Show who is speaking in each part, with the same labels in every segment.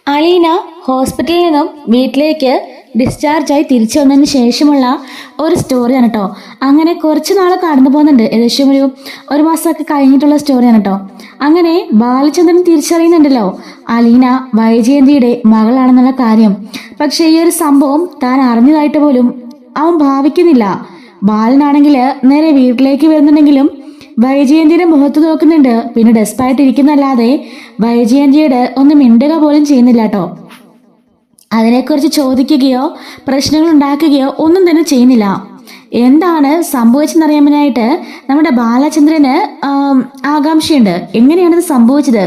Speaker 1: അലീന ഹോസ്പിറ്റലിൽ നിന്നും വീട്ടിലേക്ക് ഡിസ്ചാർജായി തിരിച്ചു വന്നതിന് ശേഷമുള്ള ഒരു സ്റ്റോറിയാണ് കേട്ടോ. അങ്ങനെ കുറച്ച് നാൾ കടന്നു പോകുന്നുണ്ട്. ഏകദേശം ഒരു മാസമൊക്കെ കഴിഞ്ഞിട്ടുള്ള സ്റ്റോറിയാണ് കേട്ടോ. അങ്ങനെ ബാലചന്ദ്രൻ തിരിച്ചറിയുന്നുണ്ടല്ലോ അലീന വൈജയന്തിയുടെ മകളാണെന്നുള്ള കാര്യം. പക്ഷെ ഈ ഒരു സംഭവം താൻ അറിഞ്ഞതായിട്ട് പോലും അവൻ ഭാവിക്കുന്നില്ല. ബാലനാണെങ്കിൽ നേരെ വീട്ടിലേക്ക് വരുന്നുണ്ടെങ്കിലും വൈജയന്തിയുടെ മുഖത്ത് നോക്കുന്നുണ്ട്. പിന്നെ ഡെസ്പായിട്ട് ഇരിക്കുന്നല്ലാതെ വൈജയന്തിയുടെ ഒന്ന് മിണ്ടുക പോലും ചെയ്യുന്നില്ല കേട്ടോ. അതിനെക്കുറിച്ച് ചോദിക്കുകയോ പ്രശ്നങ്ങൾ ഉണ്ടാക്കുകയോ ഒന്നും തന്നെ ചെയ്യുന്നില്ല. എന്താണ് സംഭവിച്ചെന്നറിയാനായിട്ട് നമ്മുടെ ബാലചന്ദ്രന് ആകാംക്ഷയുണ്ട്. എങ്ങനെയാണിത് സംഭവിച്ചത്,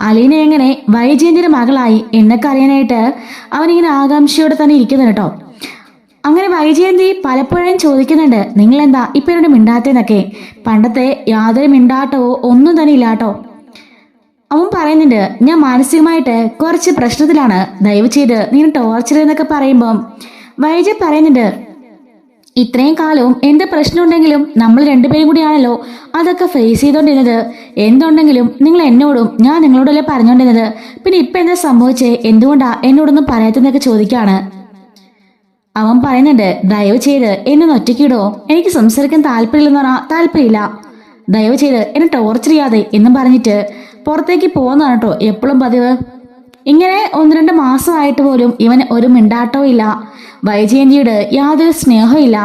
Speaker 1: അലീന എങ്ങനെ വൈജയന്തിയുടെ മകളായി എന്നൊക്കെ അറിയാനായിട്ട് അവനിങ്ങനെ ആകാംക്ഷയോടെ തന്നെ ഇരിക്കുന്നു കേട്ടോ. അങ്ങനെ വൈജയന്തി പലപ്പോഴും ചോദിക്കുന്നുണ്ട്, നിങ്ങൾ എന്താ ഇപ്പൊ എന്നോട് മിണ്ടാത്തേന്നൊക്കെ. പണ്ടത്തെ യാതൊരു മിണ്ടാട്ടമോ ഒന്നും തന്നെ ഇല്ലാട്ടോ. അവൻ പറയുന്നുണ്ട്, ഞാൻ മാനസികമായിട്ട് കുറച്ച് പ്രശ്നത്തിലാണ്, ദയവ് ചെയ്ത് നീ ടോർച്ചർ എന്നൊക്കെ പറയുമ്പം വൈജ പറയുന്നുണ്ട്, ഇത്രയും കാലവും എന്ത് പ്രശ്നം ഉണ്ടെങ്കിലും നമ്മൾ രണ്ടുപേരും കൂടിയാണല്ലോ അതൊക്കെ ഫേസ് ചെയ്തോണ്ടിരുന്നത്. എന്തുണ്ടെങ്കിലും നിങ്ങൾ എന്നോടും ഞാൻ നിങ്ങളോടല്ലേ പറഞ്ഞോണ്ടിരുന്നത്. പിന്നെ ഇപ്പൊ എന്താ സംഭവിച്ചേ, എന്തുകൊണ്ടാ എന്നോടൊന്നും പറയാത്തെന്നൊക്കെ ചോദിക്കാണ്. അവൻ പറയുന്നുണ്ട്, ദയവ് ചെയ്ത് എന്നെ ഒറ്റയ്ക്കിടോ, എനിക്ക് സംസാരിക്കാൻ താല്പര്യമില്ലെന്ന് പറഞ്ഞാൽ താല്പര്യമില്ല, ദയവ് ചെയ്ത് എന്നെ ടോർച്ചർ ചെയ്യാതെ എന്നും പറഞ്ഞിട്ട് പുറത്തേക്ക് പോകുന്നതാണ് കേട്ടോ എപ്പോഴും പതിവ്. ഇങ്ങനെ 1-2 മാസമായിട്ട് പോലും ഇവൻ ഒരു മിണ്ടാട്ടവും ഇല്ല. വൈജയന്തിയുടെ യാതൊരു സ്നേഹവും ഇല്ല.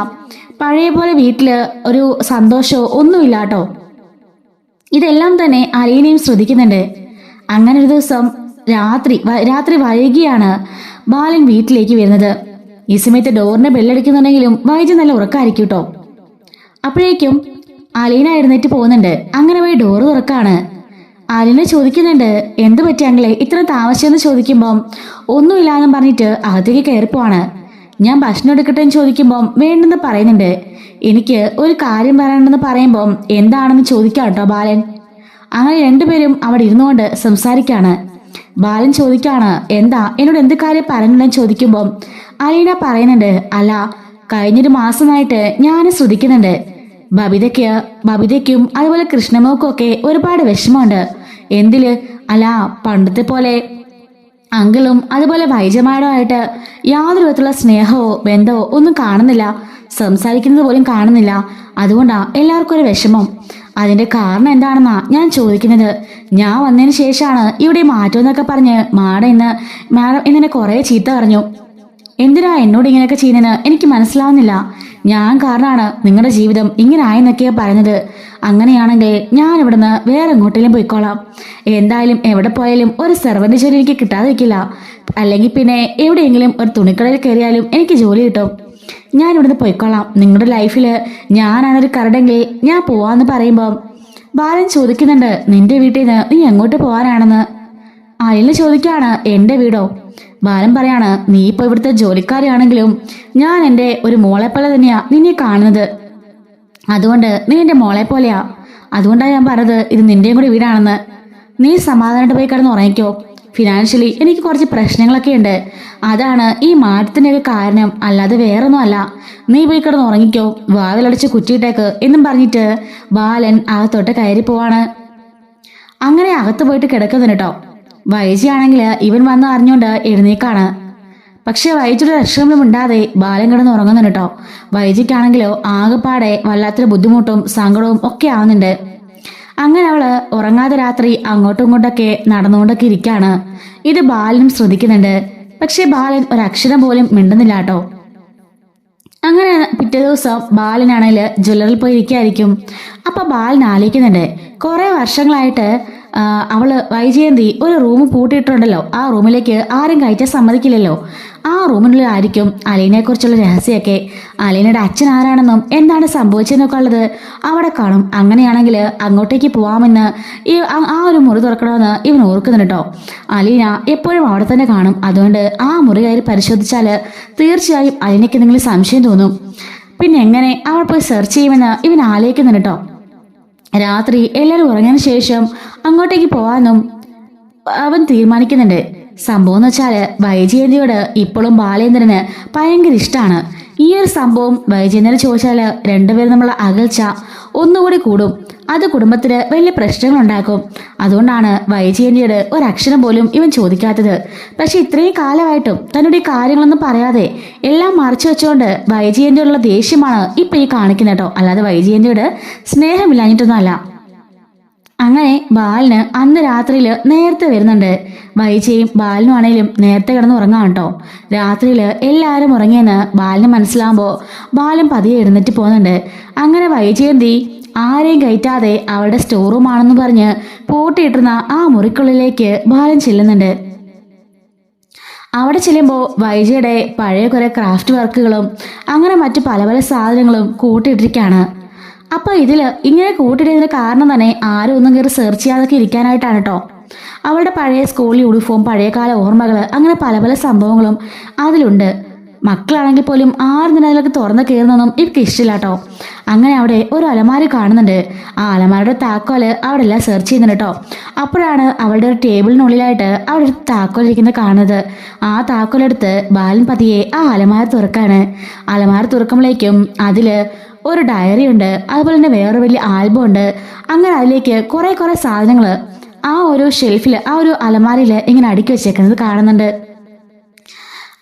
Speaker 1: പഴയ പോലെ വീട്ടില് ഒരു സന്തോഷമോ ഒന്നുമില്ല കേട്ടോ. ഇതെല്ലാം തന്നെ അലീനയും ശ്രദ്ധിക്കുന്നുണ്ട്. അങ്ങനെ ഒരു ദിവസം രാത്രി വൈകിയാണ് ബാലൻ വീട്ടിലേക്ക് വരുന്നത്. ഈ സമയത്ത് ഡോറിനെ ബെല്ലടിക്കുന്നുണ്ടെങ്കിലും വൈജ നല്ല ഉറക്കായിരിക്കും കേട്ടോ. അപ്പോഴേക്കും അലീന എഴുന്നേറ്റ് പോകുന്നുണ്ട്. അങ്ങനെ പോയി ഡോറ് തുറക്കാണ്. അലീന ചോദിക്കുന്നുണ്ട്, എന്ത് പറ്റിയാങ്ങളെ ഇത്ര താമസിച്ചെന്ന് ചോദിക്കുമ്പം ഒന്നുമില്ലാന്നും പറഞ്ഞിട്ട് അകത്തേക്ക് കയറിപ്പോവാണ്. ഞാൻ ഭക്ഷണം എടുക്കട്ടെ എന്ന് ചോദിക്കുമ്പം വേണ്ടെന്ന് പറയുന്നുണ്ട്. എനിക്ക് ഒരു കാര്യം പറയണമെന്ന് പറയുമ്പം എന്താണെന്ന് ചോദിക്കാം കേട്ടോ ബാലൻ. അങ്ങനെ രണ്ടുപേരും അവിടെ ഇരുന്നുകൊണ്ട് സംസാരിക്കാണ്. ബാലൻ ചോദിക്കാണ്, എന്താ എന്നോട് എന്ത് കാര്യം പറയുന്നുണ്ടെന്ന് ചോദിക്കുമ്പം അലീന പറയുന്നുണ്ട്, അല്ല കഴിഞ്ഞൊരു മാസമായിട്ട് ഞാൻ ശ്രദ്ധിക്കുന്നുണ്ട്, ബബിതയ്ക്കും അതുപോലെ കൃഷ്ണമോക്കും ഒക്കെ ഒരുപാട് വിഷമമുണ്ട്. എന്തില്, അല്ല പണ്ടത്തെ പോലെ അങ്കിളും അതുപോലെ വൈജമാരുമായിട്ട് യാതൊരു വിധത്തിലുള്ള സ്നേഹമോ ബന്ധമോ ഒന്നും കാണുന്നില്ല, സംസാരിക്കുന്നത് പോലും കാണുന്നില്ല. അതുകൊണ്ടാ എല്ലാവർക്കും ഒരു വിഷമം. അതിന്റെ കാരണം എന്താണെന്നാ ഞാൻ ചോദിക്കുന്നത്. ഞാൻ വന്നതിന് ശേഷമാണ് ഇവിടെ മാറ്റം എന്നൊക്കെ പറഞ്ഞ് മാഡം ഇന്നെ കുറെ ചീത്ത പറഞ്ഞു. എന്തിനാ എന്നോട് ഇങ്ങനെയൊക്കെ ചെയ്യുന്നതെന്ന് എനിക്ക് മനസ്സിലാവുന്നില്ല. ഞാൻ കാരണമാണ് നിങ്ങളുടെ ജീവിതം ഇങ്ങനെ ആയെന്നൊക്കെയാ പറയുന്നത്. അങ്ങനെയാണെങ്കിൽ ഞാൻ ഇവിടുന്ന് വേറെ എങ്ങോട്ടേലും പോയിക്കോളാം. എന്തായാലും എവിടെ പോയാലും ഒരു സെർവന്റ് ജോലി എനിക്ക് കിട്ടാതിരിക്കില്ല. അല്ലെങ്കിൽ പിന്നെ എവിടെയെങ്കിലും ഒരു തുണിക്കടയിൽ കയറിയാലും എനിക്ക് ജോലി കിട്ടും. ഞാൻ ഇവിടുന്ന് പോയിക്കോളാം. നിങ്ങളുടെ ലൈഫിൽ ഞാനാണൊരു കരടെങ്കിൽ ഞാൻ പോവാന്ന് പറയുമ്പോൾ ബാലൻ ചോദിക്കുന്നുണ്ട്, നിന്റെ വീട്ടിൽ നിന്ന് നീ എങ്ങോട്ട് പോകാനാണെന്ന്. അയല് ചോദിക്കാണ്, എന്റെ വീടോ? ബാലൻ പറയാണ്, നീ ഇപ്പൊ ഇവിടുത്തെ ജോലിക്കാരിയാണെങ്കിലും ഞാൻ എൻ്റെ ഒരു മോളെ പോലെ തന്നെയാ നിന്നെ കാണുന്നത്. അതുകൊണ്ട് നീ എൻ്റെ മോളെ പോലെയാ. അതുകൊണ്ടാണ് ഞാൻ പറഞ്ഞത് ഇത് നിന്റെയും കൂടി വീടാണെന്ന്. നീ സമാധാനമായിട്ട് പോയി കിടന്ന് ഉറങ്ങിക്കോ. ഫിനാൻഷ്യലി എനിക്ക് കുറച്ച് പ്രശ്നങ്ങളൊക്കെ ഉണ്ട്, അതാണ് ഈ മാറ്റത്തിൻ്റെയൊക്കെ കാരണം, അല്ലാതെ വേറൊന്നും അല്ല. നീ പോയി കിടന്ന് ഉറങ്ങിക്കോ, വാതിലടിച്ച് കുറ്റിയിട്ടേക്ക് എന്നും പറഞ്ഞിട്ട് ബാലൻ അകത്തോട്ട് കയറി പോവാണ്. അങ്ങനെ അകത്ത് പോയിട്ട് കിടക്കുന്നുണ്ട് കേട്ടോ. വൈജിയാണെങ്കിൽ ഇവൻ വന്ന് അറിഞ്ഞുകൊണ്ട് എഴുന്നേക്കാണ്. പക്ഷെ വൈജിയുടെ ലക്ഷണങ്ങളും ഉണ്ടാതെ ബാലൻ കിടന്ന് ഉറങ്ങുന്നുണ്ട് കേട്ടോ. വൈജിക്കാണെങ്കിലോ ആകെപ്പാടെ വല്ലാത്തൊരു ബുദ്ധിമുട്ടും സങ്കടവും ഒക്കെ ആവുന്നുണ്ട്. അങ്ങനെ അവള് ഉറങ്ങാതെ രാത്രി അങ്ങോട്ടും ഇങ്ങോട്ടൊക്കെ നടന്നുകൊണ്ടൊക്കെ ഇരിക്കാണ്. ഇത് ബാലനും ശ്രദ്ധിക്കുന്നുണ്ട്. പക്ഷെ ബാലൻ ഒരക്ഷരം പോലും മിണ്ടുന്നില്ല കേട്ടോ. അങ്ങനെ പിറ്റേ ദിവസം ബാലനാണെങ്കിൽ ജ്വല്ലറിൽ പോയി ഇരിക്കായിരിക്കും. അപ്പൊ ബാലൻ ആലോചിക്കുന്നുണ്ട്, കുറെ വർഷങ്ങളായിട്ട് വൈജയന്തി ഒരു റൂം പൂട്ടിയിട്ടുണ്ടല്ലോ, ആ റൂമിലേക്ക് ആരും കയറ്റാൻ സമ്മതിക്കില്ലല്ലോ. ആ റൂമിനുള്ളിലായിരിക്കും അലീനയെ കുറിച്ചുള്ള രഹസ്യമൊക്കെ. അലീനയുടെ അച്ഛൻ ആരാണെന്നും എന്താണ് സംഭവിച്ചതെന്നൊക്കെ ഉള്ളത് അവിടെ കാണും. അങ്ങനെയാണെങ്കിൽ അങ്ങോട്ടേക്ക് പോവാമെന്ന് ആ ഒരു മുറി തുറക്കണമെന്ന് ഇവൻ ഓർക്കുന്നുണ്ട് കേട്ടോ. അലീന എപ്പോഴും അവിടെ തന്നെ കാണും. അതുകൊണ്ട് ആ മുറി കയറി പരിശോധിച്ചാൽ തീർച്ചയായും അലീനയ്ക്ക് എന്തെങ്കിലും സംശയം തോന്നും. പിന്നെ എങ്ങനെ അവൾ പോയി സെർച്ച് ചെയ്യുമെന്ന് ഇവൻ ആലോചിക്കുന്നുണ്ട് കേട്ടോ. രാത്രി എല്ലാവരും ഉറങ്ങിയതിനു ശേഷം അങ്ങോട്ടേക്ക് പോവാനും അവൻ തീരുമാനിക്കുന്നുണ്ട്. സംഭവം എന്ന് വെച്ചാല് വൈജയന്തിയോട് ഇപ്പോഴും ബാലേന്ദ്രന് ഭയങ്കര ഇഷ്ടമാണ്. ഈ ഒരു സംഭവം വൈജയന്തിനെ ചോദിച്ചാല് രണ്ടുപേരും നമ്മളെ അകൽച്ച ഒന്നുകൂടി കൂടും. അത് കുടുംബത്തിന് വലിയ പ്രശ്നങ്ങൾ ഉണ്ടാക്കും. അതുകൊണ്ടാണ് വൈജയന്തിയോട് ഒരക്ഷരം പോലും ഇവൻ ചോദിക്കാത്തത്. പക്ഷെ ഇത്രയും കാലമായിട്ടും തന്നോട് ഈ കാര്യങ്ങളൊന്നും പറയാതെ എല്ലാം മറച്ചു വെച്ചുകൊണ്ട് വൈജയന്തിയോടുള്ള ദേഷ്യമാണ് ഇപ്പൊ ഈ കാണിക്കുന്നത് കേട്ടോ. അല്ലാതെ വൈജയന്തിയോട് സ്നേഹമില്ലാഞ്ഞിട്ടൊന്നും അല്ല. അങ്ങനെ ബാലിന് അന്ന് രാത്രിയിൽ നേരത്തെ വരുന്നുണ്ട്. വൈജയും ബാലിനും ആണേലും നേരത്തെ കിടന്ന് ഉറങ്ങാം കേട്ടോ. രാത്രിയിൽ എല്ലാവരും ഉറങ്ങിയെന്ന് ബാലിന് മനസ്സിലാകുമ്പോൾ ബാലൻ പതിയെ എഴുന്നേറ്റ് പോകുന്നുണ്ട്. അങ്ങനെ വൈജയന്തി ആരെയും കയറ്റാതെ അവളുടെ സ്റ്റോർ റൂം ആണെന്ന് പറഞ്ഞ് പൂട്ടിയിട്ടിരുന്ന ആ മുറിക്കുള്ളിലേക്ക് ബാലൻ ചെല്ലുന്നുണ്ട്. അവിടെ ചെല്ലുമ്പോൾ വൈജയുടെ പഴയ കുറെ ക്രാഫ്റ്റ് വർക്കുകളും അങ്ങനെ മറ്റു പല പല സാധനങ്ങളും കൂട്ടിയിട്ടിരിക്കുകയാണ്. അപ്പൊ ഇതില് ഇങ്ങനെ കൂട്ടിയിട്ടതിന് കാരണം തന്നെ ആരും ഒന്നും കയറി സെർച്ച് ചെയ്യാതൊക്കെ ഇരിക്കാനായിട്ടാണ് കേട്ടോ. അവളുടെ പഴയ സ്കൂൾ യൂണിഫോം, പഴയകാല ഓർമ്മകൾ, അങ്ങനെ പല പല സംഭവങ്ങളും അതിലുണ്ട്. മക്കളാണെങ്കിൽ പോലും ആരും തന്നെ അതിലൊക്കെ തുറന്ന് കയറുന്നൊന്നും ഇവർക്ക് ഇഷ്ടമില്ല കേട്ടോ. അങ്ങനെ അവിടെ ഒരു അലമാരി കാണുന്നുണ്ട്. ആ അലമാരയുടെ താക്കോല് അവിടെ എല്ലാം സെർച്ച് ചെയ്യുന്നുണ്ട് കേട്ടോ. അപ്പോഴാണ് അവളുടെ ഒരു ടേബിളിനുള്ളിലായിട്ട് അവിടെ ഒരു താക്കോൽ ഇരിക്കുന്നത് കാണുന്നത്. ആ താക്കോലെടുത്ത് ബാലൻ പതിയെ ആ അലമാര തുറക്കാണ്. അലമാര തുറക്കുമ്പോഴേക്കും അതില് ഒരു ഡയറി ഉണ്ട്, അതുപോലെ തന്നെ വേറെ വലിയ ആൽബം ഉണ്ട്. അങ്ങനെ അതിലേക്ക് കുറെ സാധനങ്ങൾ ആ ഒരു ഷെൽഫിൽ, ആ ഒരു അലമാരയിൽ ഇങ്ങനെ അടുക്കി വെച്ചേക്കുന്നത് കാണുന്നുണ്ട്.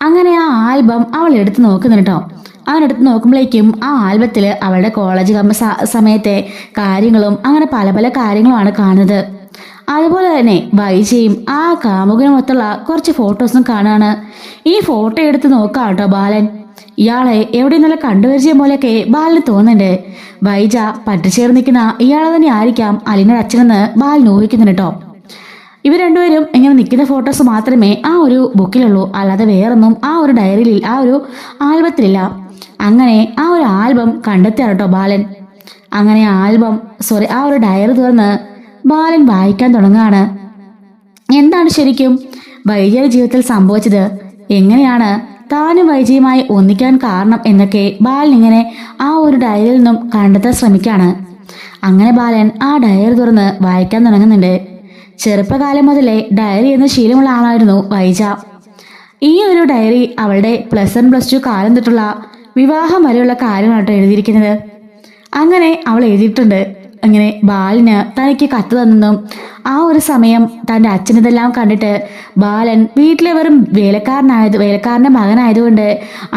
Speaker 1: അങ്ങനെ ആ ആൽബം അവൾ എടുത്ത് നോക്കുന്നുണ്ട് കേട്ടോ. അവനെടുത്ത് നോക്കുമ്പോഴേക്കും ആ ആൽബത്തിൽ അവളുടെ കോളേജ് സമയത്തെ കാര്യങ്ങളും അങ്ങനെ പല പല കാര്യങ്ങളുമാണ് കാണുന്നത്. അതുപോലെ തന്നെ വൈജയും ആ കാമുകനുമൊത്തുള്ള കുറച്ച് ഫോട്ടോസും കാണുകയാണ്. ഈ ഫോട്ടോ എടുത്ത് നോക്കാം കേട്ടോ ബാലൻ. ഇയാളെ എവിടെ നല്ല കണ്ടുപരിചയം പോലെയൊക്കെ ബാലിന് തോന്നുന്നുണ്ട്. വൈജ പറ്റിച്ചേർന്ന് നിൽക്കുന്ന ഇയാളെ തന്നെ ആയിരിക്കാം അലീനയുടെ അച്ഛനെന്ന് ബാലിന് ഊഹിക്കുന്നുണ്ട് കേട്ടോ. ഇവർ രണ്ടുപേരും ഇങ്ങനെ നിൽക്കുന്ന ഫോട്ടോസ് മാത്രമേ ആ ഒരു ബുക്കിലുള്ളൂ, അല്ലാതെ വേറൊന്നും ആ ഒരു ഡയറിയിൽ, ആ ഒരു ആൽബത്തിലില്ല. അങ്ങനെ ആ ഒരു ആൽബം കണ്ടെത്തിയാണ് കേട്ടോ ബാലൻ. അങ്ങനെ ആ ഒരു ഡയറി തുറന്ന് ബാലൻ വായിക്കാൻ തുടങ്ങുകയാണ്. എന്താണ് ശരിക്കും വൈജയുടെ ജീവിതത്തിൽ സംഭവിച്ചത്, എങ്ങനെയാണ് താനും വൈജയുമായി ഒന്നിക്കാൻ കാരണം എന്നൊക്കെ ബാലൻ ഇങ്ങനെ ആ ഒരു ഡയറിയിൽ നിന്നും കണ്ടെത്താൻ ശ്രമിക്കുകയാണ്. അങ്ങനെ ബാലൻ ആ ഡയറി തുറന്ന് വായിക്കാൻ തുടങ്ങുന്നുണ്ട്. ചെറുപ്പകാലം മുതലേ ഡയറി എന്ന ശീലമുള്ള ആളായിരുന്നു വൈജ. ഈ ഒരു ഡയറി അവളുടെ +1 +2 കാലം തൊട്ടുള്ള വിവാഹം വരെയുള്ള കാര്യമാട്ടോ എഴുതിയിരിക്കുന്നത്. അങ്ങനെ അവൾ എഴുതിയിട്ടുണ്ട്. അങ്ങനെ ബാലന് തനിക്ക് കത്ത് തന്നെന്നും ആ ഒരു സമയം തൻ്റെ അച്ഛനിതെല്ലാം കണ്ടിട്ട് ബാലൻ വീട്ടിലെ വെറും വേലക്കാരൻ്റെ മകനായതുകൊണ്ട്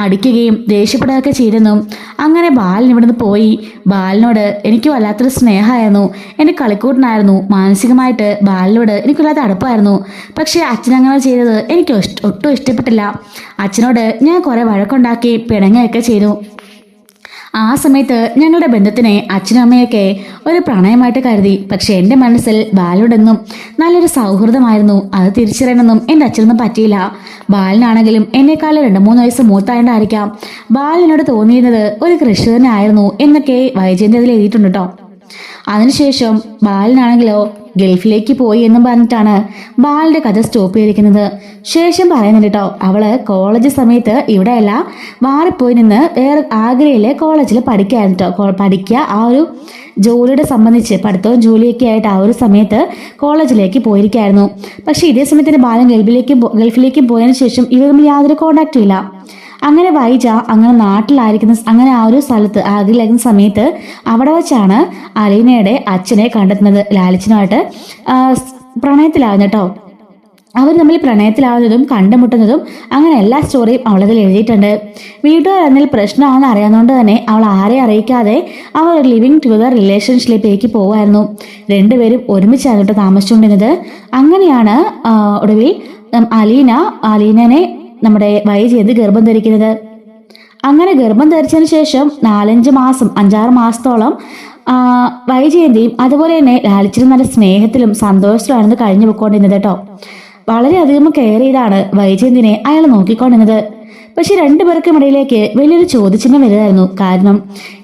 Speaker 1: അടിക്കുകയും ദേഷ്യപ്പെടുകയൊക്കെ ചെയ്തെന്നും, അങ്ങനെ ബാലൻ ഇവിടുന്ന് പോയി ബാലനോട് എനിക്ക് വല്ലാത്തൊരു സ്നേഹമായിരുന്നു, എൻ്റെ കളിക്കൂട്ടനായിരുന്നു, മാനസികമായിട്ട് ബാലനോട് എനിക്ക് വല്ലാത്ത അടുപ്പായിരുന്നു. പക്ഷേ അച്ഛനങ്ങനെ ചെയ്തത് എനിക്ക് ഒട്ടും ഇഷ്ടപ്പെട്ടില്ല. അച്ഛനോട് ഞാൻ കുറെ വഴക്കുണ്ടാക്കി പിണങ്ങുകയൊക്കെ ചെയ്തു. ആ സമയത്ത് ഞങ്ങളുടെ ബന്ധത്തിനെ അച്ഛനും അമ്മയൊക്കെ ഒരു പ്രണയമായിട്ട് കരുതി. പക്ഷെ എൻ്റെ മനസ്സിൽ ബാലനോടെന്നും നല്ലൊരു സൗഹൃദമായിരുന്നു. അത് തിരിച്ചറിയണമെന്നും എൻ്റെ അച്ഛനൊന്നും പറ്റിയില്ല. ബാലനാണെങ്കിലും എന്നെക്കാളും 2-3 വയസ്സ് മൂത്തായോണ്ടായിരിക്കാം ബാലനോട് തോന്നിയിരുന്നത് ഒരു കൃഷി തന്നെ ആയിരുന്നു എന്നൊക്കെ വൈജയന്തി അതിൽ എഴുതിയിട്ടുണ്ട് കേട്ടോ. അതിനുശേഷം ബാലനാണെങ്കിലോ ഗൾഫിലേക്ക് പോയി എന്നും പറഞ്ഞിട്ടാണ് ബാലിന്റെ കഥ സ്റ്റോപ്പ് ചെയ്തിരിക്കുന്നത്. ശേഷം പറയുന്നുണ്ട് കേട്ടോ, അവള് കോളേജ് സമയത്ത് ഇവിടെയല്ല മാറിപ്പോയി നിന്ന് വേറെ ആഗ്രയിലെ കോളേജിൽ പഠിക്കായിരുന്നു കേട്ടോ. പഠിക്കുക, ആ ഒരു ജോലിയുടെ സംബന്ധിച്ച് പഠിത്തവും ജോലിയൊക്കെ ആയിട്ട് ആ ഒരു സമയത്ത് കോളേജിലേക്ക് പോയിരിക്കായിരുന്നു. പക്ഷെ ഇതേ സമയത്തിന് ബാലൻ ഗൾഫിലേക്കും പോയതിനു ശേഷം ഇവർ തമ്മിൽ യാതൊരു കോണ്ടാക്റ്റും ഇല്ല. അങ്ങനെ വൈജ അങ്ങനെ നാട്ടിലായിരിക്കുന്ന അങ്ങനെ ആ ഒരു സ്ഥലത്ത് ആഗ്രഹിക്കുന്ന സമയത്ത് അവിടെ വെച്ചാണ് അലീനയുടെ അച്ഛനെ കണ്ടെത്തുന്നത്. ലാലിച്ചനുമായിട്ട് പ്രണയത്തിലാവുന്നു കേട്ടോ. അവർ തമ്മിൽ പ്രണയത്തിലാവുന്നതും കണ്ടുമുട്ടുന്നതും അങ്ങനെ എല്ലാ സ്റ്റോറിയും അവളതിൽ എഴുതിയിട്ടുണ്ട്. വീട്ടുകാർ അതിൽ പ്രശ്നമാണെന്ന് അറിയാവുന്നതുകൊണ്ട് തന്നെ അവൾ ആരെ അറിയിക്കാതെ അവർ ലിവിങ് ടുഗദർ റിലേഷൻഷിപ്പിലേക്ക് പോകുമായിരുന്നു. രണ്ടുപേരും ഒരുമിച്ചാണ് താമസിച്ചുകൊണ്ടിരുന്നത്. അങ്ങനെയാണ് ഒടുവിൽ അലീനനെ നമ്മുടെ വൈജയന്തി ഗർഭം ധരിക്കുന്നത്. അങ്ങനെ ഗർഭം ധരിച്ചതിന് ശേഷം 5-6 മാസത്തോളം വൈജയന്തിയും അതുപോലെ തന്നെ ലാലിച്ചിനും നല്ല സ്നേഹത്തിലും സന്തോഷത്തിലാണെന്ന് കഴിഞ്ഞു പോയിക്കൊണ്ടിരുന്നത് കേട്ടോ. വളരെയധികം കെയർ ചെയ്താണ് വൈജയന്തിനെ അയാൾ നോക്കിക്കൊണ്ടിരുന്നത്. പക്ഷെ രണ്ടുപേർക്കും ഇടയിലേക്ക് വലിയൊരു ചോദ്യചിഹ്നം വലുതായിരുന്നു. കാരണം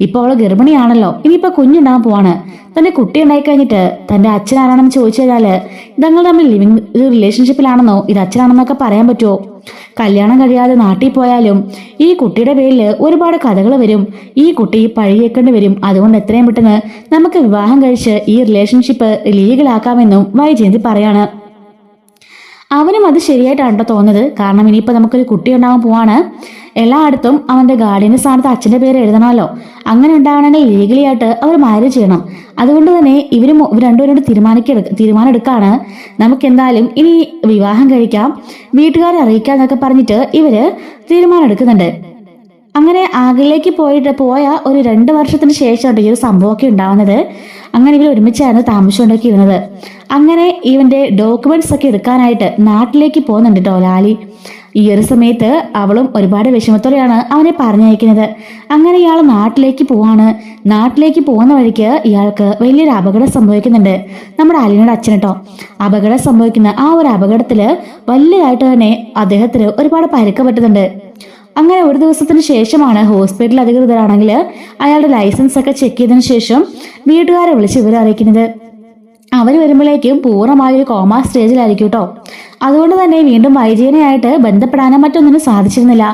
Speaker 1: ഇപ്പോൾ അവള് ഗർഭിണിയാണല്ലോ, ഇനിയിപ്പോ കുഞ്ഞുണ്ടാകാൻ പോവാണ്. തന്റെ കുട്ടി ഉണ്ടായി കഴിഞ്ഞിട്ട് തന്റെ അച്ഛൻ ആരാണെന്ന് ചോദിച്ചു കഴിഞ്ഞാല് ഞങ്ങൾ തമ്മിൽ ലിവിങ് റിലേഷൻഷിപ്പിലാണെന്നോ ഇത് അച്ഛനാണെന്നൊക്കെ പറയാൻ പറ്റുമോ? കല്യാണം കഴിയാതെ നാട്ടിൽ പോയാലും ഈ കുട്ടിയുടെ പേരിൽ ഒരുപാട് കഥകൾ വരും. ഈ കുട്ടി പഴിയേക്കേണ്ടി വരും. അതുകൊണ്ട് എത്രയും പെട്ടെന്ന് നമുക്ക് വിവാഹം കഴിച്ച് ഈ റിലേഷൻഷിപ്പ് ലീഗലാക്കാമെന്നും വൈജയന്തി പറയാണ്. അവനും അത് ശരിയായിട്ടാണ് തോന്നുന്നത്. കാരണം ഇനിയിപ്പോൾ നമുക്കൊരു കുട്ടി ഉണ്ടാകാൻ പോവാണ്. എല്ലായിടത്തും അവന്റെ ഗാർഡിയന്റെ സ്ഥാനത്ത് അച്ഛന്റെ പേര് എഴുതണമല്ലോ. അങ്ങനെ ഉണ്ടാവണമെങ്കിൽ ലീഗലി ആയിട്ട് അവർ മാരേജ് ചെയ്യണം. അതുകൊണ്ട് തന്നെ ഇവർ രണ്ടുപേരോട് തീരുമാനം എടുക്കാണ്. നമുക്ക് എന്തായാലും ഇനി വിവാഹം കഴിക്കാം, വീട്ടുകാരെ അറിയിക്കാന്നൊക്കെ പറഞ്ഞിട്ട് ഇവര് തീരുമാനം എടുക്കുന്നുണ്ട്. അങ്ങനെ ആഗ്രയിലേക്ക് പോയ ഒരു 2 വർഷത്തിന് ശേഷമാണ് ഈ ഒരു സംഭവമൊക്കെ ഉണ്ടാവുന്നത്. അങ്ങനെ ഇവർ ഒരുമിച്ചായിരുന്നു താമസിച്ചുകൊണ്ടൊക്കെയിരുന്നത്. അങ്ങനെ ഇവന്റെ ഡോക്യുമെന്റ്സ് ഒക്കെ എടുക്കാനായിട്ട് നാട്ടിലേക്ക് പോകുന്നുണ്ട് കേട്ടോ ലാലി. ഈ ഒരു സമയത്ത് അവളും ഒരുപാട് വിഷമത്തോടെയാണ് അവനെ പറഞ്ഞയക്കുന്നത്. അങ്ങനെ ഇയാൾ നാട്ടിലേക്ക് പോവാണ്. നാട്ടിലേക്ക് പോകുന്ന വഴിക്ക് ഇയാൾക്ക് വലിയൊരു അപകടം സംഭവിക്കുന്നുണ്ട്. നമ്മുടെ അലീനയുടെ അച്ഛൻ കേട്ടോ. അപകടം സംഭവിക്കുന്ന ആ ഒരു അപകടത്തില് വലിയതായിട്ട് തന്നെ അദ്ദേഹത്തിന് ഒരുപാട് പരുക്ക് പറ്റുന്നുണ്ട്. അങ്ങനെ ഒരു ദിവസത്തിന് ശേഷമാണ് ഹോസ്പിറ്റൽ അധികൃതരാണെങ്കിൽ അയാളുടെ ലൈസൻസ് ഒക്കെ ചെക്ക് ചെയ്തതിനു ശേഷം വീട്ടുകാരെ വിളിച്ച് ഇവരെ അറിയിക്കുന്നത്. അവർ വരുമ്പോഴേക്കും പൂർണ്ണമായൊരു കോമ സ്റ്റേജിലായിരിക്കും കേട്ടോ. അതുകൊണ്ട് തന്നെ വീണ്ടും വൈജയനായിട്ട് ബന്ധപ്പെടാനോ മറ്റൊന്നിനും സാധിച്ചിരുന്നില്ല.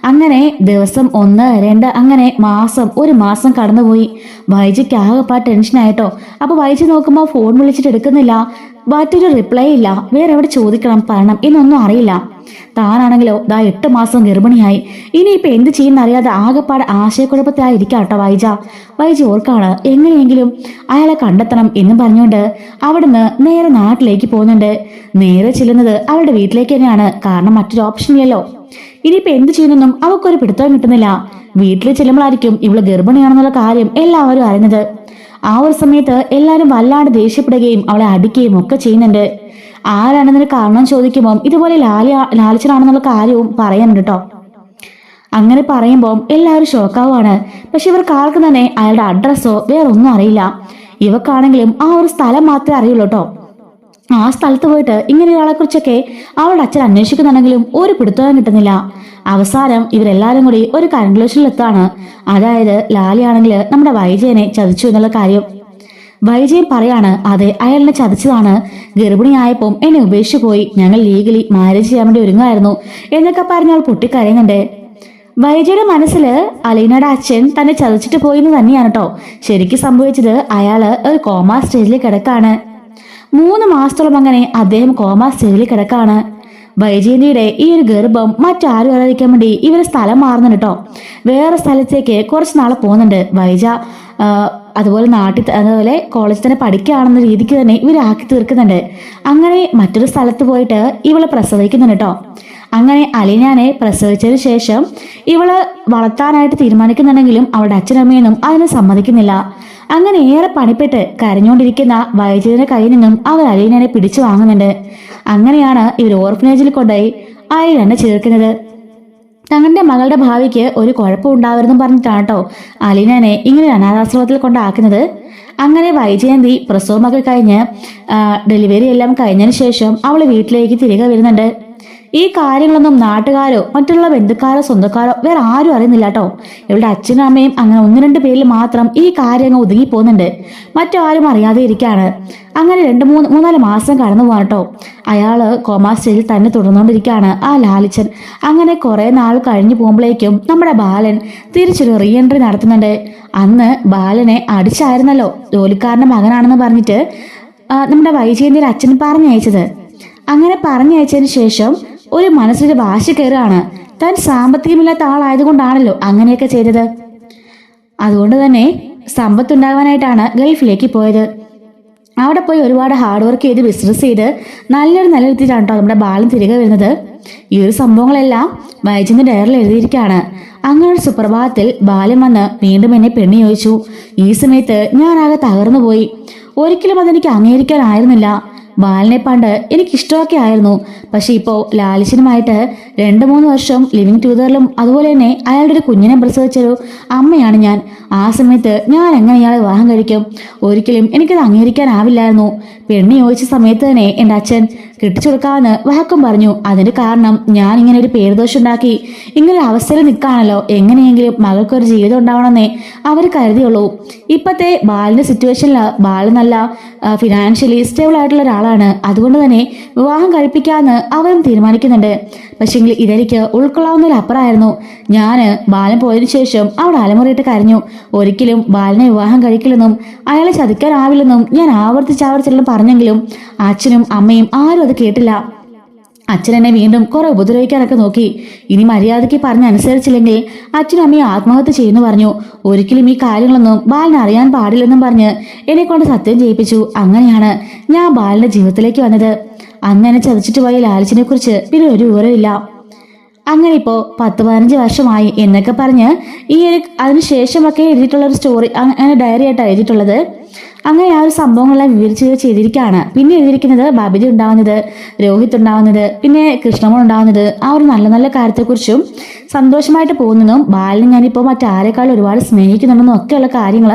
Speaker 1: അങ്ങനെ ദിവസം 1, 2 അങ്ങനെ ഒരു മാസം കടന്നുപോയി. വൈജിക്ക് ആകെപ്പാട് ടെൻഷനായിട്ടോ. അപ്പൊ വൈജി നോക്കുമ്പോൾ ഫോൺ വിളിച്ചിട്ട് എടുക്കുന്നില്ല, മറ്റൊരു റിപ്ലൈ ഇല്ല. വേറെ എവിടെ ചോദിക്കണം പറയണം എന്നൊന്നും അറിയില്ല. താനാണെങ്കിലോ 8 മാസം ഗർഭിണിയായി. ഇനിയിപ്പൊ എന്ത് ചെയ്യുന്നറിയാതെ ആകെപ്പാട് ആശയക്കുഴപ്പത്തിലായിരിക്കാം കേട്ടോ വൈജി ഓർക്കാണ് എങ്ങനെയെങ്കിലും അയാളെ കണ്ടെത്തണം എന്നും പറഞ്ഞുകൊണ്ട് അവിടുന്ന് നേരെ നാട്ടിലേക്ക് പോകുന്നുണ്ട്. നേരെ ചെല്ലുന്നത് അവളുടെ വീട്ടിലേക്ക് തന്നെയാണ്. കാരണം മറ്റൊരു ഓപ്ഷൻ ഇല്ലല്ലോ. ഇനിയിപ്പൊ എന്ത് ചെയ്യുന്നെന്നും അവൾക്കൊരു പിടുത്തവും കിട്ടുന്നില്ല. വീട്ടിൽ ചെല്ലുമ്പോഴായിരിക്കും ഇവള് ഗർഭിണിയാണെന്നുള്ള കാര്യം എല്ലാവരും അറിയുന്നത്. ആ ഒരു സമയത്ത് എല്ലാരും വല്ലാണ്ട് ദേഷ്യപ്പെടുകയും അവളെ അടിക്കുകയും ഒക്കെ ചെയ്യുന്നുണ്ട്. ആരാണെന്നൊരു കാരണം ചോദിക്കുമ്പോൾ ഇതുപോലെ ലാലിച്ചനാണെന്നുള്ള കാര്യവും പറയാനുണ്ട് കേട്ടോ. അങ്ങനെ പറയുമ്പോൾ എല്ലാവരും ഷോക്കാവുകയാണ്. പക്ഷെ ഇവർക്ക് ആർക്കും തന്നെ അയാളുടെ അഡ്രസ്സോ വേറൊന്നും അറിയില്ല. ഇവക്കാണെങ്കിലും ആ ഒരു സ്ഥലം മാത്രമേ അറിയുള്ളൂ കേട്ടോ. ആ സ്ഥലത്ത് പോയിട്ട് ഇങ്ങനെ ഒരാളെ കുറിച്ചൊക്കെ അവളുടെ അച്ഛൻ അന്വേഷിക്കുന്നുണ്ടെങ്കിലും ഒരു പിടുത്തവും കിട്ടുന്നില്ല. അവസാനം ഇവരെല്ലാരും കൂടി ഒരു കൺക്ലൂഷനിൽ എത്താണ്. അതായത് ലാലിയാണെങ്കിൽ നമ്മുടെ വൈജയനെ ചതിച്ചു എന്നുള്ള കാര്യം. വൈജയൻ പറയാണ്, അതെ അയാളിനെ ചതിച്ചതാണ്. ഗർഭിണിയായപ്പോൾ എന്നെ ഉപേക്ഷിച്ചു പോയി. ഞങ്ങൾ ലീഗലി മാരേജ് ചെയ്യാൻ വേണ്ടി ഒരുങ്ങായിരുന്നു എന്നൊക്കെ പറഞ്ഞ് അവൾ പൊട്ടിക്കരയുന്നുണ്ട്. വൈജയുടെ മനസ്സിൽ അലീനയുടെ അച്ഛൻ തന്നെ ചതിച്ചിട്ട് പോയിന്ന് തന്നെയാണ് കേട്ടോ. ശരിക്കും സംഭവിച്ചത് അയാള് ഒരു കോമ സ്റ്റേജിൽ കിടക്കാണ്. 3 മാസത്തോളം അങ്ങനെ അദ്ദേഹം കോമ സ്റ്റേജിൽ കിടക്കാണ്. വൈജയന്തിയുടെ ഈ ഒരു ഗർഭം മറ്റാരും അറിയിക്കാൻ വേണ്ടി ഇവര് സ്ഥലം മാറുന്നുണ്ട് കേട്ടോ. വേറെ സ്ഥലത്തേക്ക് കുറച്ച് നാളെ പോകുന്നുണ്ട്. വൈജ അതുപോലെ അതുപോലെ കോളേജിൽ തന്നെ പഠിക്കുകയാണെന്ന രീതിക്ക് തന്നെ ഇവരാക്കി തീർക്കുന്നുണ്ട്. അങ്ങനെ മറ്റൊരു സ്ഥലത്ത് പോയിട്ട് ഇവളെ പ്രസവിക്കുന്നുണ്ട് കേട്ടോ. അങ്ങനെ അലീനാനെ പ്രസവിച്ചതിന് ശേഷം ഇവള് വളർത്താനായിട്ട് തീരുമാനിക്കുന്നുണ്ടെങ്കിലും അവളുടെ അച്ഛനമ്മയൊന്നും അതിനെ സമ്മതിക്കുന്നില്ല. അങ്ങനെ ഏറെ പണിപ്പെട്ട് കരഞ്ഞുകൊണ്ടിരിക്കുന്ന വൈജയന്റെ കയ്യിൽ നിന്നും അവർ അലീനാനെ പിടിച്ചു വാങ്ങുന്നുണ്ട്. അങ്ങനെയാണ് ഇവർ ഓർഫനേജിൽ കൊണ്ടുപോയി അലീനാനെ ചേർക്കുന്നത്. തങ്ങളുടെ മകളുടെ ഭാവിക്ക് ഒരു കുഴപ്പം ഉണ്ടാവരുതെന്ന് പറഞ്ഞിട്ടാണ് കേട്ടോ അലീനാനെ ഇങ്ങനെ അനാഥാശ്രമത്തിൽ കൊണ്ടാക്കുന്നത്. അങ്ങനെ വൈജയന്തി പ്രസവമൊക്കെ കഴിഞ്ഞ് ഡെലിവറി എല്ലാം കഴിഞ്ഞതിന് ശേഷം അവള് വീട്ടിലേക്ക് തിരികെ വരുന്നുണ്ട്. ഈ കാര്യങ്ങളൊന്നും നാട്ടുകാരോ മറ്റുള്ള ബന്ധുക്കാരോ സ്വന്തക്കാരോ വേറെ ആരും അറിയുന്നില്ല കേട്ടോ. ഇവളുടെ അച്ഛനും അമ്മയും അങ്ങനെ 1-2 പേരിൽ മാത്രം ഈ കാര്യങ്ങൾ ഒതുങ്ങി പോകുന്നുണ്ട്. മറ്റാരും അറിയാതെ ഇരിക്കുകയാണ്. അങ്ങനെ 2-3-4 മാസം കടന്നു പോകാൻ കേട്ടോ. അയാള് കോമാ സ്റ്റേജിൽ തന്നെ തുടർന്നുകൊണ്ടിരിക്കുകയാണ് ആ ലാലിച്ചൻ. അങ്ങനെ കുറെ നാൾ കഴിഞ്ഞു പോകുമ്പോഴേക്കും നമ്മുടെ ബാലൻ തിരിച്ചൊരു റീ എൻട്രി നടത്തുന്നുണ്ട്. അന്ന് ബാലനെ അടിച്ചായിരുന്നല്ലോ ജോലിക്കാരന്റെ മകനാണെന്ന് പറഞ്ഞിട്ട് നമ്മുടെ വൈജയന്തിയുടെ അച്ഛൻ പറഞ്ഞയച്ചത്. അങ്ങനെ പറഞ്ഞയച്ചതിന് ശേഷം ഒരു മനസ്സിന്റെ വാശി കയറുകയാണ്. താൻ സാമ്പത്തികമില്ലാത്ത ആളായതുകൊണ്ടാണല്ലോ അങ്ങനെയൊക്കെ ചെയ്തത്. അതുകൊണ്ട് തന്നെ സമ്പത്തുണ്ടാകാനായിട്ടാണ് ഗൾഫിലേക്ക് പോയത്. അവിടെ പോയി ഒരുപാട് ഹാർഡ് വർക്ക് ചെയ്ത് ബിസിനസ് ചെയ്ത് നല്ല രീതിയിലാണ് കേട്ടോ നമ്മുടെ ബാലൻ തിരികെ വരുന്നത്. ഈ ഒരു സംഭവങ്ങളെല്ലാം വൈജയന്റെ ഡയറിയിൽ എഴുതിയിരിക്കുകയാണ്. അങ്ങനെ ഒരു സുപ്രഭാതത്തിൽ ബാലൻ വന്ന് വീണ്ടും എന്നെ പെണ്ണ് ചോദിച്ചു. ഈ സമയത്ത് ഞാനാകെ തകർന്നു പോയി. ഒരിക്കലും അതെനിക്ക് അംഗീകരിക്കാനായിരുന്നില്ല. ബാലനെ പണ്ട് എനിക്കിഷ്ടമൊക്കെ ആയിരുന്നു. പക്ഷെ ഇപ്പോ ലാലിച്ചനുമായിട്ട് 2-3 വർഷം ലിവിങ് ടുഗദറിലും അതുപോലെ തന്നെ അയാളുടെ ഒരു കുഞ്ഞിനെ പ്രസവിച്ചൊരു അമ്മയാണ് ഞാൻ. ആ സമയത്ത് ഞാൻ എങ്ങനെ ഇയാളെ വിവാഹം കഴിക്കും? ഒരിക്കലും എനിക്കത് അംഗീകരിക്കാനാവില്ലായിരുന്നു. പെണ്ണ് ചോദിച്ച സമയത്ത് തന്നെ എൻ്റെ അച്ഛൻ കെട്ടിച്ചു കൊടുക്കാമെന്ന് വാക്കും പറഞ്ഞു. അതിന്റെ കാരണം ഞാൻ ഇങ്ങനെ ഒരു പേരുദോഷം ഉണ്ടാക്കി ഇങ്ങനെ ഒരു അവസ്ഥയിൽ നിൽക്കാണല്ലോ. എങ്ങനെയെങ്കിലും മകൾക്കൊരു ജീവിതം ഉണ്ടാവണമെന്നേ അവർ കരുതിയുള്ളൂ. ഇപ്പത്തെ ബാലിന്റെ സിറ്റുവേഷനിൽ ബാലൻ നല്ല ഫിനാൻഷ്യലി സ്റ്റേബിൾ ആയിട്ടുള്ള ഒരാളാണ്. അതുകൊണ്ട് തന്നെ വിവാഹം കഴിപ്പിക്കാമെന്ന് അവരും തീരുമാനിക്കുന്നുണ്ട്. പക്ഷെങ്കിൽ ഇതെനിക്ക് ഉൾക്കൊള്ളാവുന്നതിലപ്പുറമായിരുന്നു. ഞാന് ബാലൻ പോയതിനു ശേഷം അവിടെ അലമുറയിട്ട് കരഞ്ഞു. ഒരിക്കലും ബാലനെ വിവാഹം കഴിക്കില്ലെന്നും അയാളെ ചതിക്കാനാവില്ലെന്നും ഞാൻ ആവർത്തിച്ചെല്ലാം പറഞ്ഞെങ്കിലും അച്ഛനും അമ്മയും ആരും അത് കേട്ടില്ല. അച്ഛൻ എന്നെ വീണ്ടും കുറെ ഉപദ്രവിക്കാനൊക്കെ നോക്കി. ഇനി മര്യാദയ്ക്ക് പറഞ്ഞനുസരിച്ചില്ലെങ്കിൽ അച്ഛനും അമ്മയും ആത്മഹത്യ ചെയ്യുന്നു പറഞ്ഞു. ഒരിക്കലും ഈ കാര്യങ്ങളൊന്നും ബാലൻ അറിയാൻ പാടില്ലെന്നും പറഞ്ഞ് എന്നെ കൊണ്ട് സത്യം ചെയ്യിപ്പിച്ചു. അങ്ങനെയാണ് ഞാൻ ബാലന്റെ ജീവിതത്തിലേക്ക് വന്നത്. അങ്ങനെ ചതിച്ചിട്ട് പോയ ലാലിച്ചിനെ കുറിച്ച് പിന്നെ ഒരു വിവരമില്ല. അങ്ങനെ ഇപ്പോൾ 10-15 വർഷമായി എന്നൊക്കെ പറഞ്ഞ് ഈ ഒരു അതിനുശേഷമൊക്കെ എഴുതിയിട്ടുള്ള ഒരു സ്റ്റോറി, അങ്ങനെ ഡയറി ആയിട്ടാണ് എഴുതിയിട്ടുള്ളത്. അങ്ങനെ ആ ഒരു സംഭവങ്ങളെല്ലാം വിവരിച്ച് ചെയ്തിരിക്കുകയാണ്. പിന്നെ എഴുതിയിരിക്കുന്നത് ബബിത ഉണ്ടാവുന്നത്, രോഹിത് ഉണ്ടാവുന്നത്, പിന്നെ കൃഷ്ണമോൻ ഉണ്ടാവുന്നത്, ആ ഒരു നല്ല നല്ല കാര്യത്തെക്കുറിച്ചും സന്തോഷമായിട്ട് പോകുന്നതും ബാലിനെ ഞാനിപ്പോൾ മറ്റാരെക്കാളും ഒരുപാട് സ്നേഹിക്കുന്നുണ്ടെന്നും ഒക്കെയുള്ള കാര്യങ്ങൾ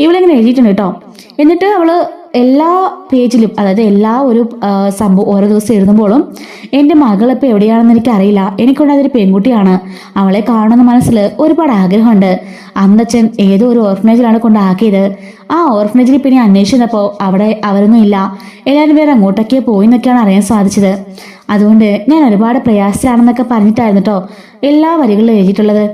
Speaker 1: ഇവളിങ്ങനെ എഴുതിയിട്ടുണ്ട് കേട്ടോ. എന്നിട്ട് അവള് എല്ലാ പേജിലും, അതായത് എല്ലാ ഒരു സംഭവം ഓരോ ദിവസം എഴുതുമ്പോഴും എൻ്റെ മകളിപ്പോൾ എവിടെയാണെന്ന് എനിക്കറിയില്ല, എനിക്കുണ്ടായതൊരു പെൺകുട്ടിയാണ്, അവളെ കാണുന്ന മനസ്സിൽ ഒരുപാട് ആഗ്രഹമുണ്ട്. അന്നച്ഛൻ ഏതോ ഒരു ഓർഫനേജിലാണ് കൊണ്ടാക്കിയത്. ആ ഓർഫനേജിൽ പിന്നെ അന്വേഷിച്ചപ്പോൾ അവിടെ അവരൊന്നും ഇല്ല, എല്ലാവരും വേറെ അങ്ങോട്ടൊക്കെ പോയി എന്നൊക്കെയാണ് അറിയാൻ സാധിച്ചത്. അതുകൊണ്ട് ഞാൻ ഒരുപാട് പ്രയാസമാണെന്നൊക്കെ പറഞ്ഞിട്ടായിരുന്നു കേട്ടോ എല്ലാ വരികളിലും എഴുതിയിട്ടുള്ളത്.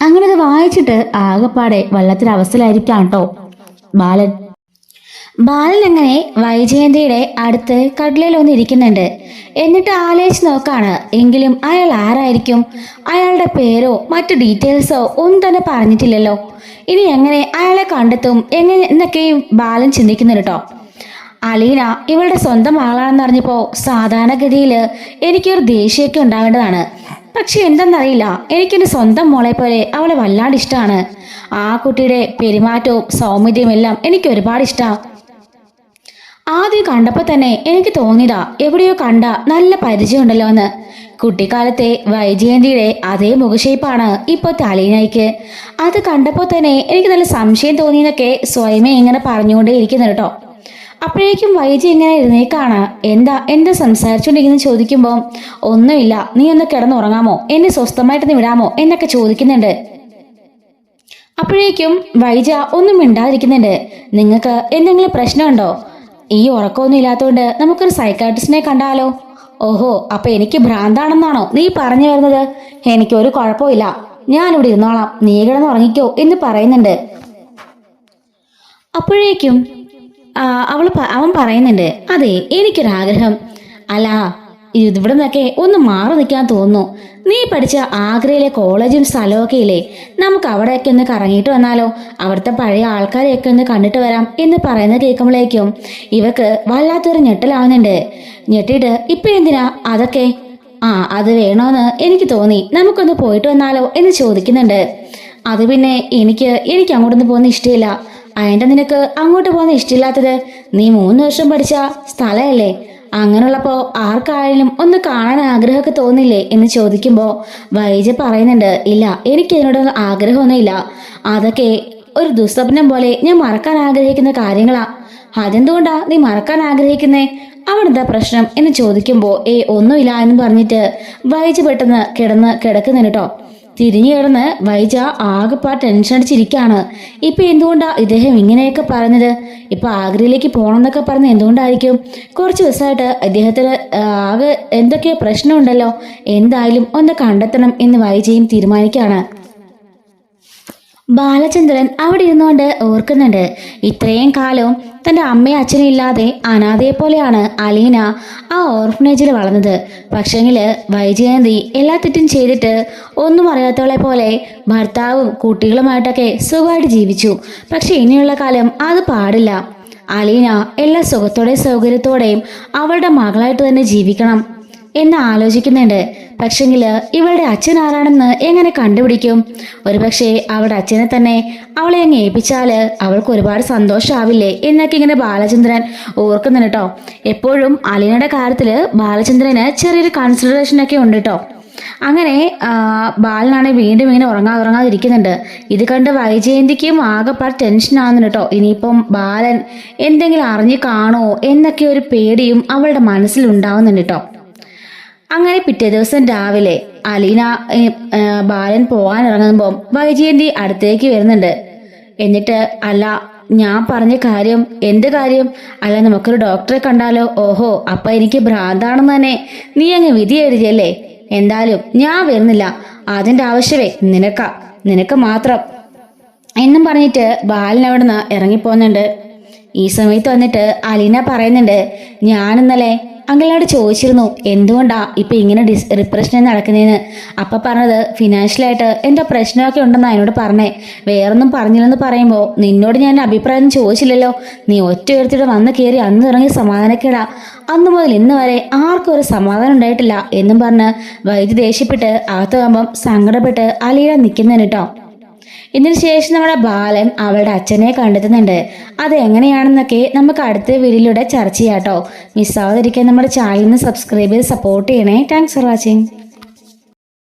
Speaker 1: അങ്ങനെ അത് വായിച്ചിട്ട് ആകെപ്പാടെ വള്ളത്തിലവസ്ഥയിലായിരിക്കാം കേട്ടോ ബാലൻ. ബാലൻ അങ്ങനെ വൈജയന്തിയുടെ അടുത്ത് കട്ടിലിൽ ഒന്ന് ഇരിക്കുന്നുണ്ട്. എന്നിട്ട് ആലോചിച്ച് നോക്കാണ്. എങ്കിലും അയാൾ ആരായിരിക്കും? അയാളുടെ പേരോ മറ്റു ഡീറ്റെയിൽസോ ഒന്നും തന്നെ പറഞ്ഞിട്ടില്ലല്ലോ. ഇനി എങ്ങനെ അയാളെ കണ്ടെത്തും എങ്ങനെ എന്നൊക്കെയും ബാലൻ ചിന്തിക്കുന്നു കേട്ടോ. അലീന ഇവളുടെ സ്വന്തം ആളാണെന്ന് അറിഞ്ഞപ്പോൾ സാധാരണഗതിയിൽ എനിക്കൊരു ദേഷ്യമൊക്കെ ഉണ്ടാവേണ്ടതാണ്. പക്ഷെ എന്തെന്നറിയില്ല, എനിക്കെന്റെ സ്വന്തം മോളെ പോലെ അവളെ വല്ലാണ്ട് ഇഷ്ടമാണ്. ആ കുട്ടിയുടെ പെരുമാറ്റവും സൗമ്യതയും എല്ലാം എനിക്ക് ഒരുപാട് ഇഷ്ടമാണ്. ആദ്യം കണ്ടപ്പോൾ തന്നെ എനിക്ക് തോന്നിയതാ എവിടെയോ കണ്ട നല്ല പരിചയമുണ്ടല്ലോ എന്ന്. കുട്ടിക്കാലത്തെ വൈജയന്തിയുടെ അതേ മുഖശേപ്പാണ് ഇപ്പോഴത്തെ അലീനയ്ക്ക്. അത് കണ്ടപ്പോൾ തന്നെ എനിക്ക് നല്ല സംശയം തോന്നിയെന്നൊക്കെ സ്വയമേ ഇങ്ങനെ പറഞ്ഞുകൊണ്ടേ ഇരിക്കുന്നു കേട്ടോ. അപ്പോഴേക്കും വൈജി ഇങ്ങനെ എഴുന്നേക്കാണ്. എന്താ സംസാരിച്ചുകൊണ്ടിരിക്കുന്നു ചോദിക്കുമ്പോൾ ഒന്നുമില്ല, നീ ഒന്ന് കിടന്നുറങ്ങാമോ, എന്നെ സ്വസ്ഥമായിട്ട് വിടാമോ എന്നൊക്കെ ചോദിക്കുന്നുണ്ട്. അപ്പോഴേക്കും വൈജ ഒന്നും മിണ്ടാതിരിക്കുന്നുണ്ട്. നിങ്ങൾക്ക് എന്തെങ്കിലും പ്രശ്നമുണ്ടോ? ഈ ഉറക്കമൊന്നും ഇല്ലാത്തതുകൊണ്ട് നമുക്കൊരു സൈക്കാട്രിസ്റ്റിനെ കണ്ടാലോ? ഓഹോ, അപ്പൊ എനിക്ക് ഭ്രാന്താണെന്നാണോ നീ പറഞ്ഞു വരുന്നത്? എനിക്കൊരു കുഴപ്പമില്ല, ഞാനിവിടെ ഇരുന്നോളാം, നീ കിടന്നുറങ്ങിക്കോ എന്ന് പറയുന്നുണ്ട്. അപ്പോഴേക്കും അവൻ പറയുന്നുണ്ട്, അതെ എനിക്കൊരാഗ്രഹം. അല്ല, ഇവിടെ നിന്നൊക്കെ ഒന്ന് മാറി നിൽക്കാൻ തോന്നുന്നു. നീ പഠിച്ച ആഗ്രയിലെ കോളേജും സ്ഥലമൊക്കെ ഇല്ലേ, നമുക്ക് അവിടെയൊക്കെ ഒന്ന് കറങ്ങിയിട്ട് വന്നാലോ, അവിടുത്തെ പഴയ ആൾക്കാരെയൊക്കെ ഒന്ന് കണ്ടിട്ട് വരാം എന്ന് പറയുന്നത് കേൾക്കുമ്പോഴേക്കും ഇവക്ക് വല്ലാത്തൊരു ഞെട്ടലാവുന്നുണ്ട്. ഞെട്ടിയിട്ട് ഇപ്പൊ എന്തിനാ അതൊക്കെ? അത് വേണോന്ന് എനിക്ക് തോന്നി, നമുക്കൊന്ന് പോയിട്ട് വന്നാലോ എന്ന് ചോദിക്കുന്നുണ്ട്. അത് പിന്നെ എനിക്ക് അങ്ങോട്ടൊന്നും പോകുന്ന ഇഷ്ടമില്ല. അതിന്റെ നിനക്ക് അങ്ങോട്ട് പോകുന്ന ഇഷ്ടമില്ലാത്തത്? നീ 3 വർഷം പഠിച്ച സ്ഥലമല്ലേ, അങ്ങനെയുള്ളപ്പോ ആർക്കായാലും ഒന്ന് കാണാൻ ആഗ്രഹമൊക്കെ തോന്നില്ലേ എന്ന് ചോദിക്കുമ്പോൾ വൈജ പറയുന്നുണ്ട്, ഇല്ല എനിക്ക് അതിനോട് ആഗ്രഹമൊന്നുമില്ല, അതൊക്കെ ഒരു ദുസ്വപ്നം പോലെ ഞാൻ മറക്കാൻ ആഗ്രഹിക്കുന്ന കാര്യങ്ങളാ. അതെന്തുകൊണ്ടാ നീ മറക്കാൻ ആഗ്രഹിക്കുന്നേ? അവിടെന്താ പ്രശ്നം എന്ന് ചോദിക്കുമ്പോൾ ഒന്നുമില്ല എന്ന് പറഞ്ഞിട്ട് വൈജ പെട്ടെന്ന് കിടക്കുന്നുണ്ട് കേട്ടോ. തിരിഞ്ഞു കിടന്ന് വൈജ ആകെപ്പാ ടെൻഷൻ അടിച്ചിരിക്കുകയാണ്. ഇപ്പൊ എന്തുകൊണ്ടാ ഇദ്ദേഹം ഇങ്ങനെയൊക്കെ പറഞ്ഞത്? ഇപ്പൊ ആഗ്രയിലേക്ക് പോകണമെന്നൊക്കെ പറഞ്ഞ് എന്തുകൊണ്ടായിരിക്കും? കുറച്ച് ദിവസമായിട്ട് ഇദ്ദേഹത്തിന് ആകെ എന്തൊക്കെയോ പ്രശ്നമുണ്ടല്ലോ. എന്തായാലും ഒന്ന് കണ്ടെത്തണം എന്ന് വൈജയും തീരുമാനിക്കുകയാണ്. ബാലചന്ദ്രൻ അവിടെ ഇരുന്നുകൊണ്ട് ഓർക്കുന്നുണ്ട്, ഇത്രയും കാലവും തൻ്റെ അമ്മയും അച്ഛനും ഇല്ലാതെ അനാഥയെ പോലെയാണ് അലീന ആ ഓർഫനേജിൽ വളർന്നത്. പക്ഷെങ്കില് വൈജയന്തി എല്ലാ തെറ്റും ചെയ്തിട്ട് ഒന്നും അറിയാത്തവളെ പോലെ ഭർത്താവും കുട്ടികളുമായിട്ടൊക്കെ സുഖമായിട്ട് ജീവിച്ചു. പക്ഷെ ഇനിയുള്ള കാലം അത് പാടില്ല. അലീന എല്ലാ സുഖത്തോടെയും സൗകര്യത്തോടെയും അവളുടെ മകളായിട്ട് തന്നെ ജീവിക്കണം എന്ന് ആലോചിക്കുന്നുണ്ട്. പക്ഷെങ്കില് ഇവളുടെ അച്ഛൻ ആരാണെന്ന് എങ്ങനെ കണ്ടുപിടിക്കും? ഒരുപക്ഷെ അവളുടെ അച്ഛനെ തന്നെ അവളെ അങ്ങ് ഏൽപ്പിച്ചാല് അവൾക്ക് ഒരുപാട് സന്തോഷമാവില്ലേ എന്നൊക്കെ ഇങ്ങനെ ബാലചന്ദ്രൻ ഓർക്കുന്നുണ്ട് കേട്ടോ. എപ്പോഴും അലീനയുടെ കാര്യത്തില് ബാലചന്ദ്രന് ചെറിയൊരു കൺസിഡറേഷനൊക്കെ ഉണ്ട് കേട്ടോ. അങ്ങനെ ബാലനാണ് വീണ്ടും ഇങ്ങനെ ഉറങ്ങാതിരിക്കുന്നുണ്ട്. ഇത് കണ്ട് വൈജയന്തിക്കും ആകെപ്പാട് ടെൻഷൻ ആവുന്നുണ്ട് കേട്ടോ. ഇനിയിപ്പം ബാലൻ എന്തെങ്കിലും അറിഞ്ഞു കാണുമോ എന്നൊക്കെ ഒരു പേടിയും അവളുടെ മനസ്സിൽ ഉണ്ടാവുന്നുണ്ട് കേട്ടോ. അങ്ങനെ പിറ്റേ ദിവസം രാവിലെ അലീന ബാലൻ പോകാൻ ഇറങ്ങുമ്പോൾ വൈജയന്തി അടുത്തേക്ക് വരുന്നുണ്ട്. എന്നിട്ട്, അല്ല ഞാൻ പറഞ്ഞ കാര്യം എന്ത് കാര്യം? അല്ല നമുക്കൊരു ഡോക്ടറെ കണ്ടാലോ? ഓഹോ, അപ്പൊ എനിക്ക് ഭ്രാന്താണെന്ന് തന്നെ നീ അങ്ങ് വിധി എഴുതിയല്ലേ? എന്തായാലും ഞാൻ വരുന്നില്ല, അതിന്റെ ആവശ്യമേ നിനക്ക് മാത്രം എന്നും പറഞ്ഞിട്ട് ബാലൻ അവിടുന്ന് ഇറങ്ങിപ്പോന്നുണ്ട്. ഈ സമയത്ത് വന്നിട്ട് അലീന പറയുന്നുണ്ട്, ഞാൻ ഇന്നലെ അങ്കിളിനോട് ചോദിച്ചിരുന്നു എന്തുകൊണ്ടാ ഇപ്പം ഇങ്ങനെ റിപ്രഷനിൽ നടക്കുന്നതെന്ന്. അപ്പം പറഞ്ഞത് ഫിനാൻഷ്യലായിട്ട് എൻ്റെ പ്രശ്നമൊക്കെ ഉണ്ടെന്ന് അതിനോട് പറഞ്ഞേ, വേറൊന്നും പറഞ്ഞില്ലെന്ന് പറയുമ്പോൾ നിന്നോട് ഞാൻ അഭിപ്രായം ചോദിച്ചില്ലല്ലോ, നീ ഒറ്റ ഉയർത്തിയിട്ട് വന്ന് കയറി അന്ന് ഇറങ്ങി സമാധാനക്കേടാ, അന്നു മുതൽ ഇന്ന് വരെ ആർക്കും ഒരു സമാധാനം ഉണ്ടായിട്ടില്ല എന്നും പറഞ്ഞ് വൈദ്യുതി ദേഷ്യപ്പെട്ട് അകത്താകുമ്പം സങ്കടപ്പെട്ട് അലീന നിൽക്കുന്നതിന് കേട്ടോ. ഇതിനു ശേഷം നമ്മുടെ ബാലൻ അവളുടെ അച്ഛനെ കണ്ടെത്തുന്നുണ്ട്. അത് എങ്ങനെയാണെന്നൊക്കെ നമുക്ക് അടുത്ത വീഡിയോയിലൂടെ ചർച്ച ചെയ്യാം കേട്ടോ. മിസ്സാവാതിരിക്കാൻ നമ്മുടെ ചാനലിന് സബ്സ്ക്രൈബ് ചെയ്ത് സപ്പോർട്ട് ചെയ്യണേ. Thanks for watching.